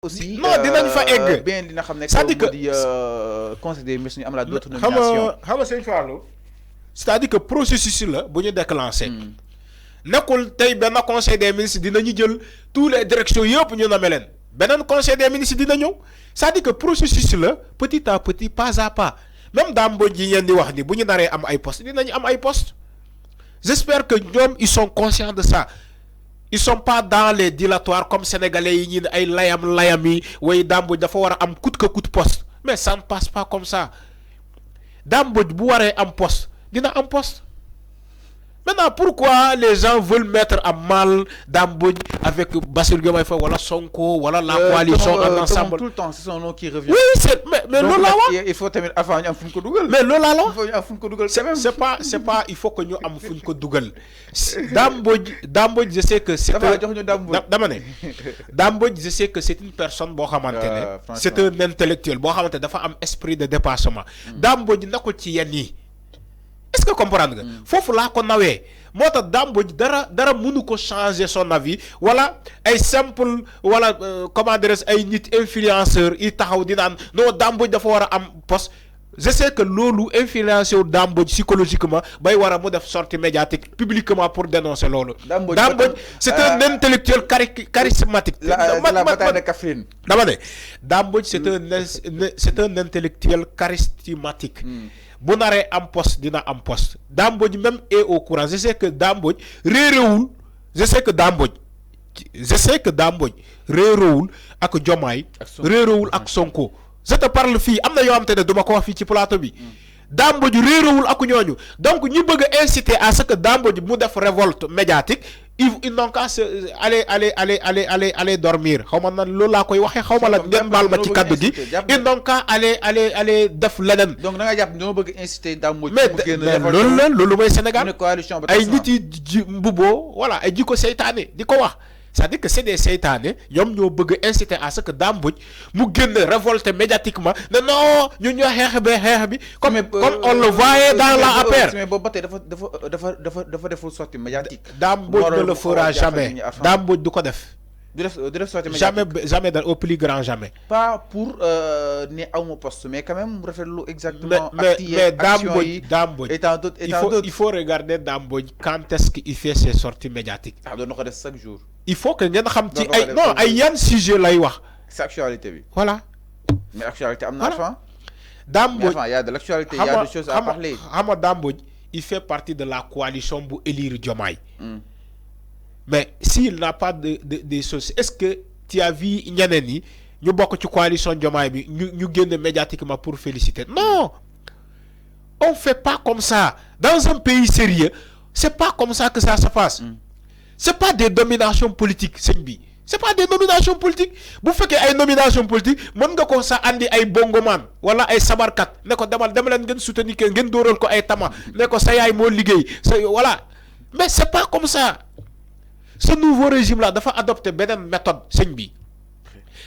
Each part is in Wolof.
aussi non dinañ fa egg bien li nga xam ne c'est-à-dire que conseil des ministres ñu am la d'autres nominations xam nga sëñ Fallou c'est-à-dire que processus la bu ñu déclenché nekkul tey benn conseil des ministres dinañu jël tous les directions yëpp ñu nommé leen beneen conseil des ministres dina ñëw c'est-à-dire que processus la petit à petit pas à pas même Dame Mbodj yi ngeen di wax ni bu ñu naree am ay postes dinañu am ay postes j'espère que ñoom ils sont conscients de ça. Ils sont pas dans les dilatoires comme sénégalais yi ñi ay layam yi way Dame Mbodj dafa war a am coûte que coûte poste mais ça ne passe pas comme ça Dame Mbodj bu waree am poste dina am poste. Maintenant pourquoi les gens veulent mettre à mal Dame Mbodj avec Bassirou Diomaye Faye wala Sonko wala la coalition en ensemble tout le temps c'est son nom qui revient. oui c'est mais loolu laa wax il faut tamit avant ñu am fu ñu ko dugal. mais loolu laa la wax il faut ñu am fu ñu ko dugal. c'est pas il faut que ñu am fu ñu ko dugal Dame Mbodj je sais que c'est jox ñu Dame Mbodj dama ne Dame Mbodj je sais que c'est une personne boo xamante ne c'est un intellectuel boo xamante ne dafa am esprit de dépassement Dame Mbodj nekkul ci yenn yi est-ce que comprendre nga foofu laa ko nawee moo tax Dame Mbodj dara mënu ko changer son avis wala ay simple wala comment dirais ay nit influenceur yi taxaw di naan non Dame Mbodj dafa war a am poste je sais que loolu influencé wu Dame Mbodj psychologiquement bay war a mu def sortie médiatique publiquement pour dénoncer loolu. Dame Mbodj c'est un intellectuel charismatique. la bataille de Kaffrine. dama ne Dame Mbodj c'est un intellectuel charismatique. bu naree am poste dina am poste Dame Mbodj même est au courant je sais que Dame Mbodj réeréwul je sais que Dame Mbodj réeréwul ak Diomaye réeréwul ak Sonko je te parle fii am na yoo xam te ne duma ko wax fii ci plateau bi Dame Mbodj réeréwul ak ñooñu donc ñu bëgg a inciter à ce que Dame Mbodj mu def révolte médiatique ils n'ont qu'à aller dormir xaw ma nan loolu laa koy waxee xaw ma la ngeen baal ma ci kaddu gi ils n'ont qu'à aller def leneen. donc da nga jàpp ñoo bëgg inciter Dame Mbodj mais loolu mooy Sénégal ay nit yi mbubboo voilà ay jikko seytaane di ko wax c'est-à-dire que c'est des seytaane ñoom ñoo bëgg inciter à ce que Dame Mbodj mu génn révolter médiatiquement ne non ñun ñoo xeex bi comme on le voyait dans la APR. mais boobu ba tey dafa deful sortie médiatique. Dame Mbodj ne le fera jamais Dame Mbodj du ko def. du def sortie médiatique jamais au plus grand jamais. pas pour ne awma poste mais quand même rafetlu exactement. mais Dame Mbodj il faut regarder Dame Mbodj quand est-ce qu'il fait ses sorties médiatiques. doon na ko def chaque jour. il faut que ngeen xam ci ay yan sujet lay wax. c'est actualité bi. voilà. mais actualité am na avant. Dame Mbodj il y a de l'actualité il y a des choses à parler. xam nga Dame Mbodj il fait partie de la coalition bu élire Diomaye. mais s'il n'a pas de choses est-ce que tu as vu ñeneen yi ñu bokk ci coalition Diomaye bi ñu génn médiatiquement pour féliciter non on fait pas comme ça dans un pays sérieux c'est pas comme ça que ça se passe. c'est pas des nominations politiques sëñ bi c'est pas des nominations politiques bu fekkee ay nominations politiques mën nga ko sa andi ay bongoman wala ay sabarkat ne ko dem leen ngeen soutenir que ngeen dóoral ko ay tama ne ko sa yaay moo liggéey voilà mais c'est pas comme ça ce nouveau régime là dafa adopté beneen méthode sëñ bi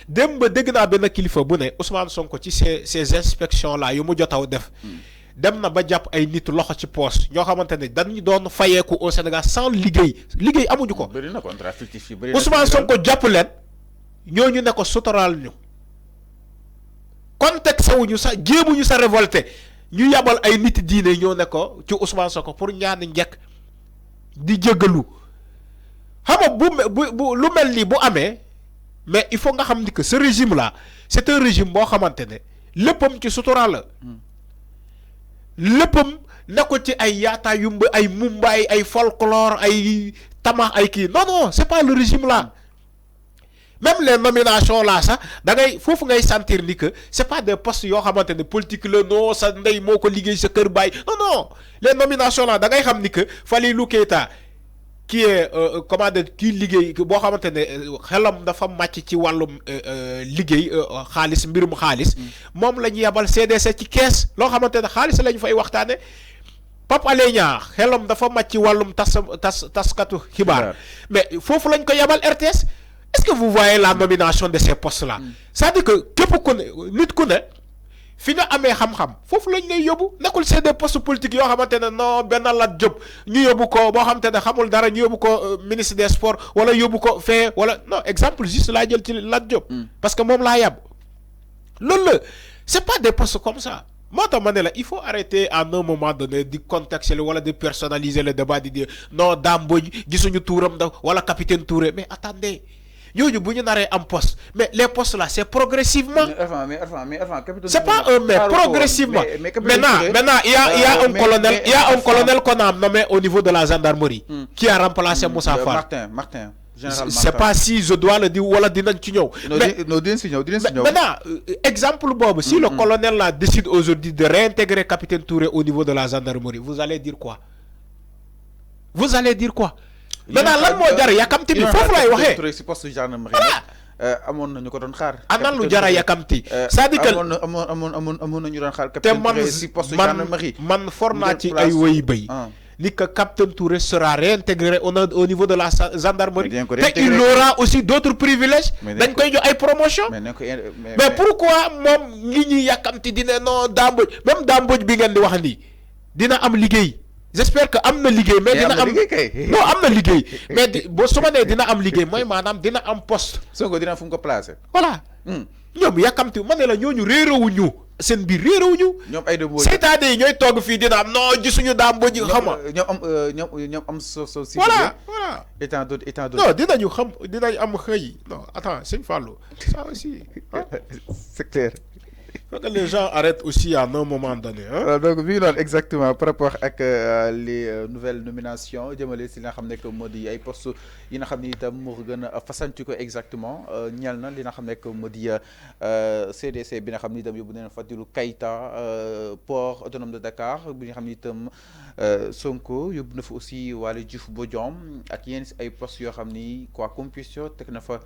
dem ba dégg naa benn kilifa bu ne Ousmane Sonko ci ces inspections là yu mu jotaw def dem na ba jàpp ay nit loxo ci poche ñoo xamante ne dañu doon fayeeku au Sénégal sans liggéey amuñu ko. bëri na contrat fictif yi bëri na Ousmane Sonko jàpp leen ñooñu ne ko suturaal ñu contexte wuñu sa jéemuñu sa révolté ñu yabal ay nit diine ñoo ne ko ci Ousmane Sonko pour ñaan njëkk di jéggalu xam nga bu lu mel nii bu amee mais il faut nga xam ni que ce régime là c'est un régime boo xamante ne léppam ci suturaal la. léppam nekkul ci ay yaataa yumba ay mumbaay ay folklore ay tama ay kii non c'est pas le régime là même les nominations là sax da ngay foofu ngay sentir ni que c'est pas des postes yoo xamante ne politique la non sa ndey moo ko liggéey sa kër baay non les nominations là da ngay xam ni que Falilou Keita qui est comment dire kii liggéey boo xamante ne xelam dafa màcc ci wàllum liggéey xaalis mbirum xaalis moom la ñu yebal CDC ci kees loo xamante ne xaalis la ñu fay waxtaane Pape Alé Niang xelam dafa màcc ci wàllum taskatu xibaar mais foofu lañ ko yebal RTS est-ce que vous voyez la nomination de ces postes là c'est-à-dire que képp ku ne nit ku ne fi nga amee xam-xam foofu lañ lay yóbbu nekkul c'est des postes politiques yoo xamante ne non benn Lat Diop ñu yóbbu ko boo xamante ne xamul dara ñu yóbbu ko ministre des sports wala yóbbu ko fee wala non exemple juste laa jël ci Lat Diop. parce que moom laa yàbb loolu la c'est pas des postes comme ça. moo tax ma ne la il faut arrêter à un moment donné di contextualiser wala de personnaliser le débat di dire non Dame Mbodj gisuñu tuuram da wala capitaine Touré mais attendez ñooñu bu ñu naree am poste mais les postes là c'est progressivement. C'est pas un mais progressivement. Maintenant il y a un colonel qu'on a nommé au niveau de la gendarmerie. Qui a remplacé Moussa Fall. Martin. C'est pas si je dois le dire wala dinañ ci ñëw. Maintenant exemple bobu si le colonel là décide aujourd'hui de réintégrer capitaine Touré au niveau de la gendarmerie vous allez dire quoi? Vous allez dire quoi? Maintenant lan mo jar yakamti bi fofu lay waxé Touré ci poste gendarmerie amon nañu ko don xaar anan lu jara yakamti c'est-à-dire que amon nañu don xaar capitaine Touré ci poste gendarmerie man forna ci ay woy bay ni que capitaine Touré sera réintégré au niveau de la gendarmerie et il aura aussi d'autres privilèges dañ koy jox ay promotion mais pourquoi mom ngi ñi yakamti dina non Dame Mbodj même Dame Mbodj bi ngeen di wax ni dina am liggéey. J'espère que am na liggéey mais dina am non am na liggéey mais boo su ma nee dina am liggéey mooy maanaam dina am poste. Sonko dina fu mu ko placer. Voilà. ñoom yàkkamti ma ne la ñooñu réeréwuñu seen biir réeréwuñu. ñoom ay dëboo c'est-à-dire yi ñooy togg fii dina am non gisuñu Dame Mbodj xam nga. ñoom am so si. voilà. étant d'autres non dinañu xam dinañ am xëy non attends Sëñ Fallou ça aussi. C'est clair. Faut que les gens arrêtent aussi à un moment donné. Donc, vu exactement par rapport à les nouvelles nominations, jëmale si li nga xam ne que moo di ay postes yi nga xam ne itam moo gën a fasanti ko exactement ñeel na li nga xam ne que moo di CDC bi nga xam ne itam yóbbu nañu Fadilou Keita port autonome de Dakar bi nga xam ne itam Sonko yóbbu na fa aussi Waly Diouf Bodian ak yenn si ay postes yoo xam ni quoi qu'on puisse dire teg na fa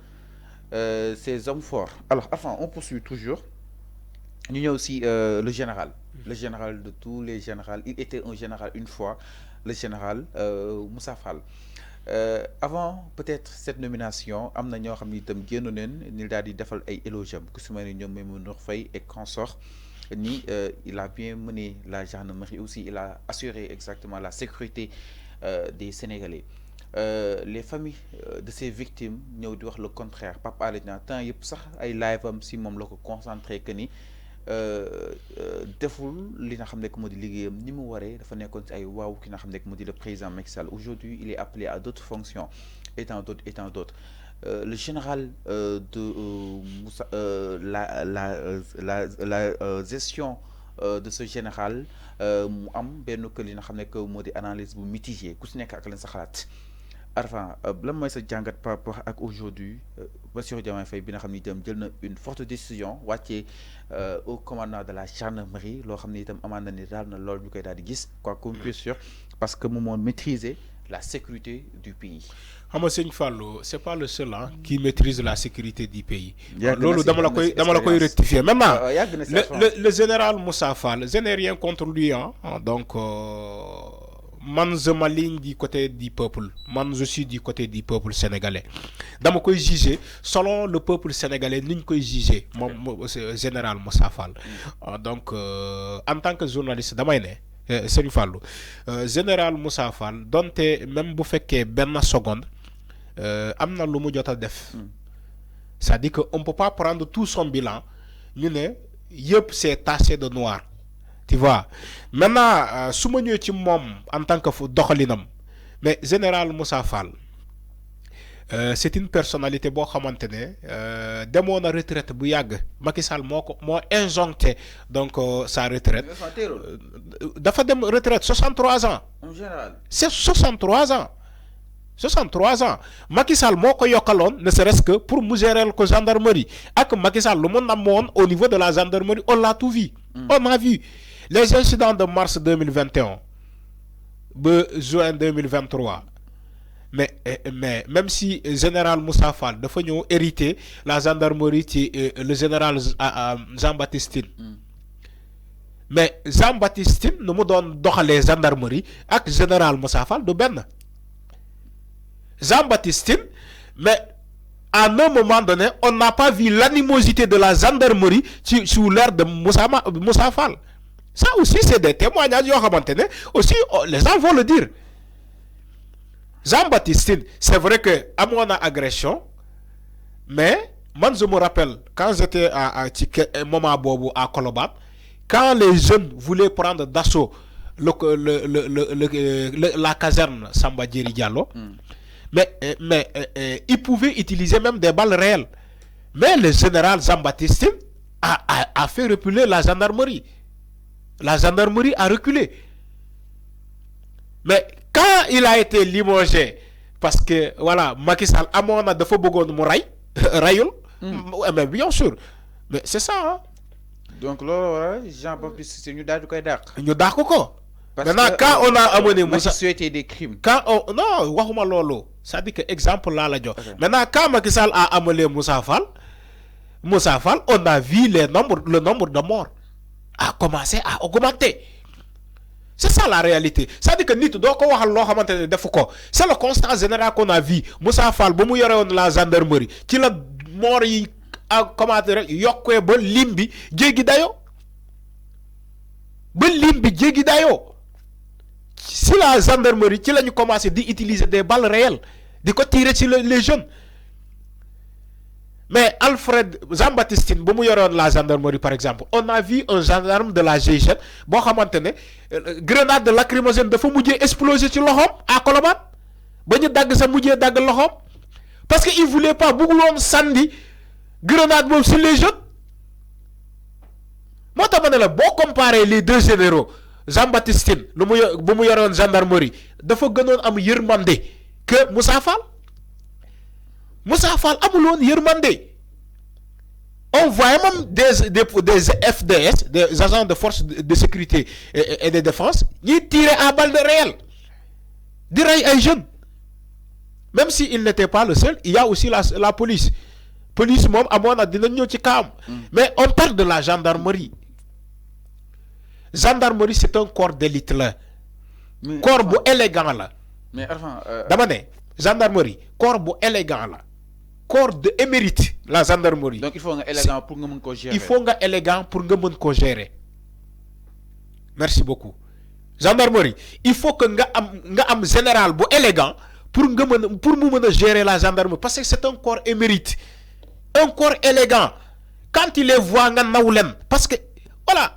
ces hommes forts. Alors, enfin, on poursuit toujours. Nous avons aussi le général de tous les généraux. Il était un général une fois, le général Moussa Fall. Avant peut-être cette nomination, il a dit defal ay éloges ku su mel ni ñoom Maïmouna Faye et consort ni il a bien mené la gendarmerie aussi, il a assuré exactement la sécurité des Sénégalais. Les familles de ces victimes ñëw di wax le contraire. Pape Alé Niang temps yëpp sax ay live am si moom la ko concentré que ni deful li nga xam ne que moo di liggéeyam ni mu waree dafa nekkoon ci ay waaw ki nga xam ne que moo di le président Macky Sall. Aujourd'hui il est appelé à d'autres fonctions et tant d'autres. Le général de Moussa la gestion de ce général mu am benn que li nga xam ne que moo di analyse bu mitigée ku si nekk ak leen sa xalaat. Arfan lan mooy sa jàngat par rapport ak aujourd'hui Bassirou Diomaye Faye bi nga xam ne itam jël na une forte décision wàccee au commandant de la gendarmerie loo xam ne itam amaan na ni daal na loolu ñu koy daal di gis quoi qu'on puisse dire parce que mu moo maîtriser la sécurité du pays. xam nga Sëñ Fallou c'est pas le seul qui maîtrise la sécurité du pays. loolu dama la koy rectifier maintenant le général Moussa Fall je n'ai rien contre lui donc man je m'aligne du côté du peuple man je suis du côté du peuple sénégalais dama koy juger selon le peuple sénégalais ni ñu koy juger moom général Moussa Fall. Donc en tant que journaliste damay ne Sëñ Fallou général Moussa Fall donte même bu fekkee benn seconde am na lu mu jot a def c'est-à-dire que on peut pas prendre tout son bilan ñu ne yëpp c'est taché de noir. Tu vois maintenant su ma ñëwee ci moom en tant que doxalinam mais général Moussa Fall c'est une personnalité boo xamante ne demoon na retraite bu yàgg Macky Sall moo injoncté donc sa retraite dafa dem retraite 63 ans. En général c'est 63 ans. 63 ans Macky Sall moo ko yokkaloon ne serait-ce que pour mu gérer ko gendarmerie ak Macky Sall lu mu namoon au niveau de la gendarmerie on l'a tout vu. On a vu les incidents de mars 2021 ba juin 2023 mais même si général Moussa Fall dafa ñëw hériter la gendarmerie ci le général Jean-Baptiste Tine mais Jean-Baptiste Tine nu mu doon doxalee gendarmerie ak général Moussa Fall du benn. Jean-Baptiste Tine mais à un moment donné, on n'a pas vu l'animosité de la gendarmerie sous l'ère de Moussa Fall. Ça aussi, c'est des témoignages. Aussi, les gens vont le dire. Jean-Baptiste, c'est vrai que à mon agression, mais moi je me rappelle quand j'étais à moment bobo à Kolobat, quand les jeunes voulaient prendre d'assaut la caserne Samba Djeri Diallo, mais ils pouvaient utiliser même des balles réelles. Mais le général Jean-Baptiste a fait reculer la gendarmerie. La gendarmerie a reculé. Mais quand il a été limogé, parce que voilà, Macky Sall amona de fo bëggoon mu rayul, mais bien sûr, mais c'est ça. Hein? Donc là, Jean-Baptiste c'est ñu daal di koy dàq. Ñu dàq ko. Maintenant, quand on a amené Moussa, des crimes. Quand on, non, waxuma lolo. Ça dit que exemple là la jox. Maintenant, quand Macky Sall a amené Moussa Fall, on a vu le nombre de morts a commencé à augmenter. C'est ça la réalité. Ça dit que nit do ko waxal lo xamantene def ko. C'est le constat général qu'on a vu. Moussa Fall bu mu yoré won la gendarmerie ci la mort yi a commenté rek yokké ba limbi djéggi dayo. Ba limbi djéggi dayo. Si la gendarmerie ci lañu commencé di utiliser des balles réelles, di ko tirer sur les jeunes. Mais Alfred Jean-Baptiste bu mu yoroon la gendarmerie par exemple, on a vu un gendarme de la GIGN boo xamante ne grenade de lacrymogène dafa mujjee exploser ci loxoom à Colobane ba ñu dagg sa mujjee dagg loxoom parce que il voulait pas bëggul woon sànni grenade boobu sur les jeunes. Moo tax ma ne la boo comparer les deux généraux Jean-Baptiste lu mu bu mu yoroon gendarmerie dafa gënoon am yërmande que Moussa Fall. Moussa Fall amulone yermande. On voit même des FDS, des agents de force de sécurité et de défense, qui tiraient à balles de réel. Dirait un jeune. Même s'il n'était pas le seul, il y a aussi la police. Police, même, à mon avis, mais on parle de la gendarmerie. Gendarmerie, c'est un corps d'élite là. Corps élégant là. Mais enfin. Damane, gendarmerie, corps élégant là. Corps de émérite, la gendarmerie. Donc il faut un élégant pour nous gérer. Il faut un élégant pour nous gérer. Merci beaucoup. Gendarmerie, il faut que nga am général bu élégant pour nous gérer la gendarmerie parce que c'est un corps émérite. Un corps élégant. Quand il les voit nga nawlen parce que voilà.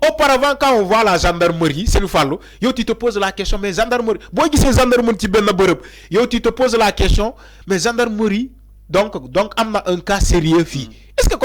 Auparavant, quand on voit la gendarmerie, c'est le fallo, tu te poses la question, mais gendarmerie, boy qui c'est gendarmerie qui ben tu te poses la question, mais gendarmerie, donc amna un cas sérieux fi. Est-ce que